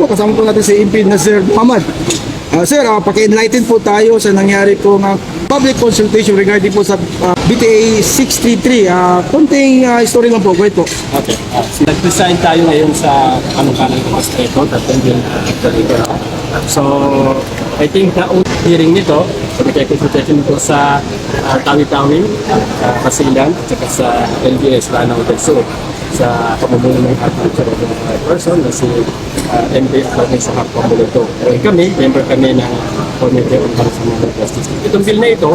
kasama po natin si MP na Sir Muhammad. Sir, paki-enlighten po tayo sa nangyari pong public consultation regarding po sa BTA 633. Konting story lang po, great po. Okay. Nag-design tayo ngayon sa Panungkalang Demonstrator at then so, I think na hearing nito, nagkaya-consultation nito sa Tawi-Tawi, Pasilan, at saka sa LBS, Lanao del Sur, sa pamumuno ng agricultural person na si MP at sa Pamuluto. Kami, member kami ng Committee on Consumer Justice. Itong bill na ito,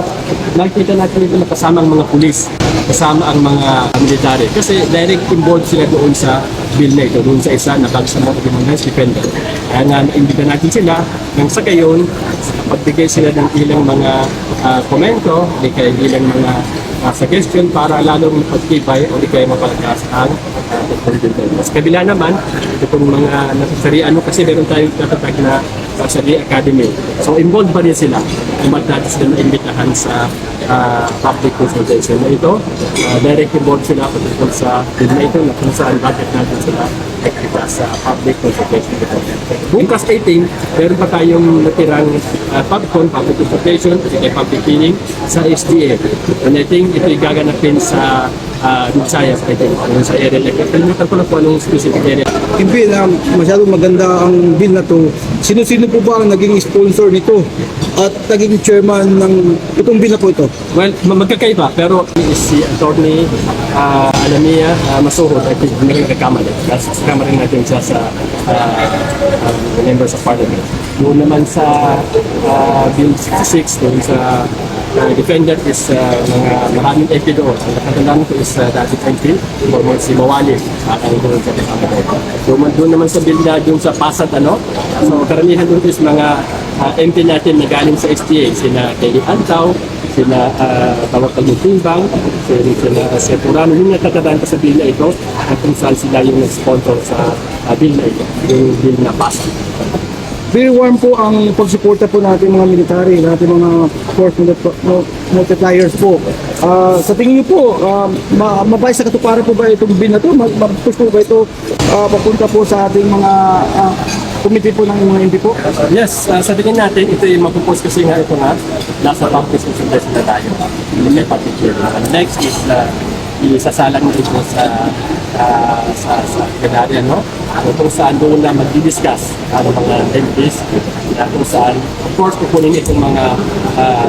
nakikita natin ito na kasama ang mga pulis, kasama ang mga military. Kasi direct involved sila doon sa bill na ito, doon sa isa na pagsamot ng mga defender. Kaya nga, naimbita natin sila nang sa gayon, pagbigay sila ng ilang mga komento, ilang mga suggestion para lalong pagtibay o di kaya mapalakas ang Mas kabila naman, itong mga nasasarian kasi meron tayong tatatag na Sari Academy. So involved pa rin sila. Umat natin sila na imbitahan sa public consultation na ito. Direct involved sila patungkol sa din na ito na kung saan bakit natin sila nakita sa public consultation ito. Bukas 18, meron pa tayong natirang public consultation at public hearing sa SDA. And I think ito gaganapin sa Visayas, I think, sa area. Kalimutan ko na po anong specific area. MP, masyadong maganda ang bill na to. Sino-sino po ba ang naging sponsor nito at naging chairman ng itong bill na po ito? Well, magkakaiba, pero is si Attorney Alamia Masuhod, I think, hindi nagkakamali. Kasama rin natin siya sa members of parliament. Doon naman sa Bill 66, doon sa defendant is mga maraming MP doon. Ang nakatandaan ko is dati MP, former si Mawali, ang doon sa kasama. Doon naman sa bill na doon sa Pasat, ano? So karamihan doon is mga MP natin na galing sa STA, sina Kelly Antaw, sina Tawag Timbang, sina Sepurano, yung nakatandaan ko sa bill na ito, at kung saan sila yung nag-sponsor sa bill na ito, yung bill na Pasat. Very warm po ang pagsuporta po natin mga military, natin mga force multipliers po. Sa tingin niyo po, mabay sa katuparan po ba itong bill na ito? Mag-push po ba ito papunta po sa ating mga committee po ng mga MP po? Yes, sa tingin natin, ito yung mapupos kasi nga ito nga, nasa public consultation na tayo. May public hearing. Next is isasalang na ito sa plenarya, no? Kung saan doon na mag-discuss ang mga MPs, kung saan, of course, kukunin itong mga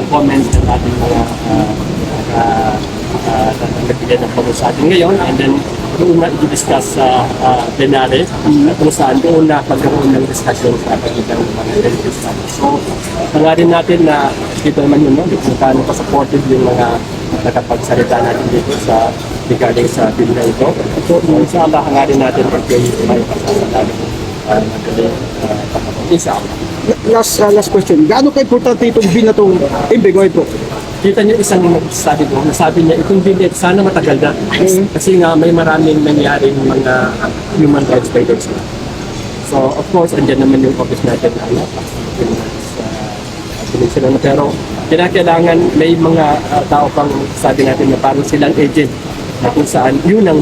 comments ng ating mga nagbigay ng pagod sa atin ngayon, and then doon na i-discuss sa plenary, kung saan doon na pagkaroon ng discussion sa pagitan ng mga MPs natin. So, pangarin natin na dito naman yun, no? Kung paano pa-supported yung mga nakapagsalita natin dito sa regarding sa bill na ito. So, inshallah, hangarin natin pag may pasasalari magaling isa. Last question. Gaano ka-importante itong bill na itong MP? Go ahead po. Kita niyo isang nagsasabi ko, nasabi niya, itong bill ito sana matagal na. Kasi nga may maraming nangyaring mga human rights violations. So, of course, andyan naman yung office natin na pero kinakailangan may mga tao pang sabi natin na parang silang agent na kung saan yun ang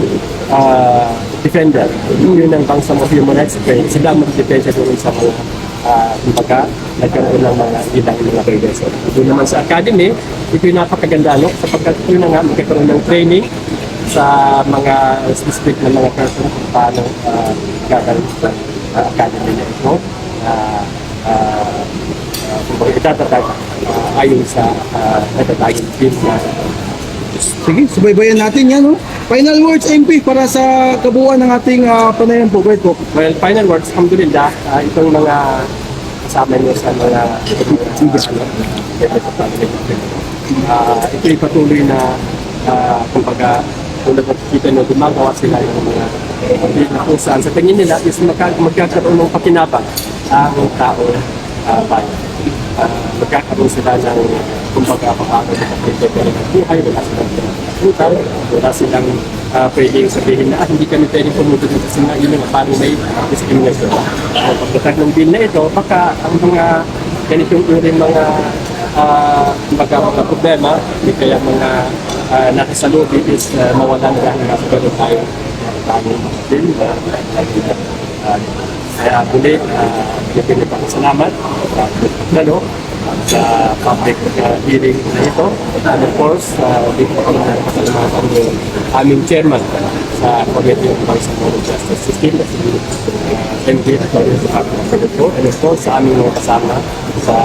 defender, yun ang pangsam of human rights, sila mag-defend doon sa mga kumbaga nagkaroon ng mga ilang mga violations. Doon naman sa academy, ito yung napakaganda, no? Sapagkat yun na nga magkakaroon ng training sa mga specific na mga person kung paano gagawin sa academy na ito. Kung itatatag ayon sa natatagin bill na. Sige, subaybayan natin yan. No? Final words, MP, para sa kabuuan ng ating panayan po. Great po. Well, final words, alhamdulillah, itong mga kasama nyo sa mga ito'y patuloy na kumbaga kung nakikita nyo, gumagawa sila yung mga kung saan sa tingin nila is magkakaroon ng pakinabang ang tao bayan. Magkakaroon sila ng kumbaga paano sa pagkakita ng buhay, wala silang pinagkakutan, wala silang pwedeng sabihin na hindi kami pwedeng pumunta dito kasi nga yun ang parang may discrimination. Pagkatag ng bill na ito, baka ang mga ganitong uring mga kumbaga mga problema, hindi kaya mga nakisalubi is mawalan dahil nasa gano'n tayo bill Kaya muli, bibili pa salamat sa public hearing na ito. And of course, di ko kami pasalamatan yung aming chairman sa Committee on Vice and Moral Justice System, si MD Attorney sa and of course, sa aming mga kasama sa